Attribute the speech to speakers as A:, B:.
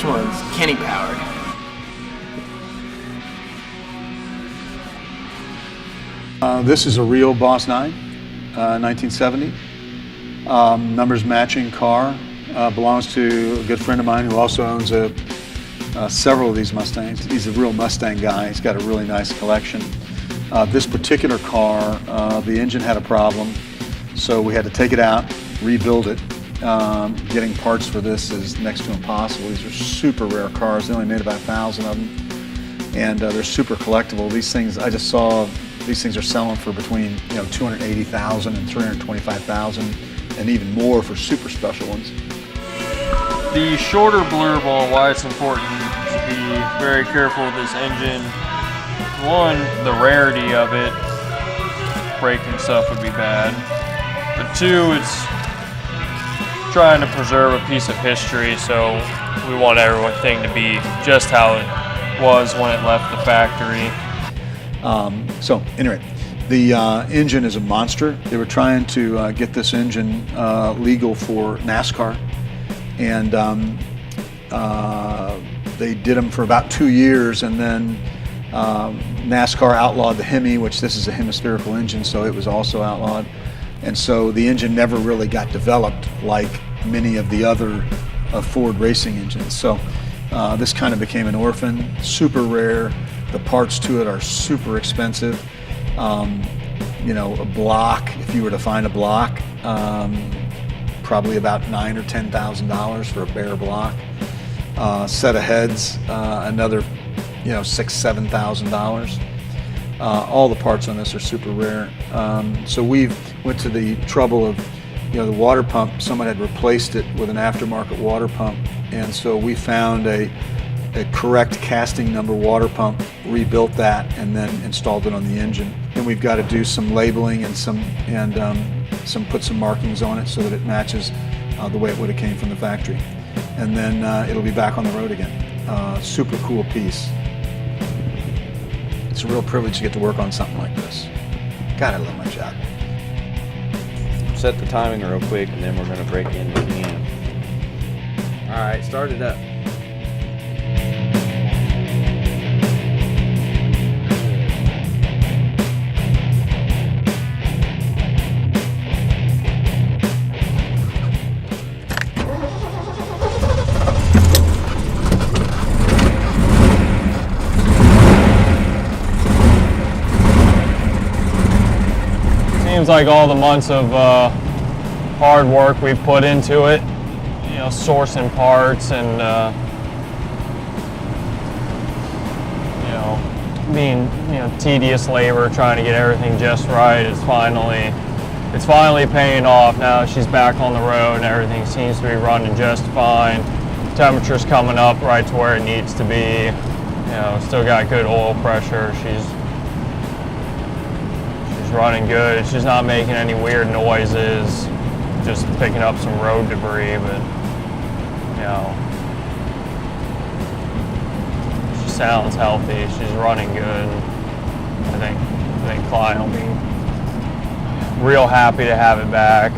A: This one's Kenny powered.
B: This is a real Boss 9, 1970. Numbers matching car. Belongs to a good friend of mine who also owns several of these Mustangs. He's a real Mustang guy. He's got a really nice collection. This particular car, the engine had a problem, so we had to take it out, rebuild it. Getting parts for this is next to impossible. These are super rare cars. They only made about 1,000 of them, and they're super collectible. These things, I just saw, these things are selling for between $280,000 and $325,000, and even more for super special ones.
C: The shorter blurb on why it's important to be very careful with this engine. One, the rarity of it, breaking stuff would be bad. But two, it's trying to preserve a piece of history, so we want everything to be just how it was when it left the factory.
B: So anyway, the engine is a monster. They were trying to get this engine legal for NASCAR, and they did them for about 2 years, and then NASCAR outlawed the Hemi, which this is a hemispherical engine, so it was also outlawed. And so the engine never really got developed like many of the other Ford racing engines. So this kind of became an orphan, super rare. The parts to it are super expensive. A block, if you were to find a block, probably about $9,000 or $10,000 for a bare block. Set of heads, another $6,000, $7,000. All the parts on this are super rare. So we went to the trouble of, the water pump, someone had replaced it with an aftermarket water pump, and so we found a correct casting number water pump, rebuilt that, and then installed it on the engine. And we've got to do some labeling and put some markings on it so that it matches the way it would have came from the factory. And then it'll be back on the road again. Super cool piece. It's a real privilege to get to work on something like this. God, I love my job.
D: Set the timing real quick, and then we're going to break into the end. All right, start it up.
C: Seems like all the months of hard work we've put into it, sourcing parts and being tedious labor trying to get everything just right. It's finally paying off now. She's back on the road and everything seems to be running just fine. Temperature's coming up right to where it needs to be. Still got good oil pressure. She's running good. She's not making any weird noises, just picking up some road debris, but she sounds healthy. She's running good. I think Klein will be real happy to have it back.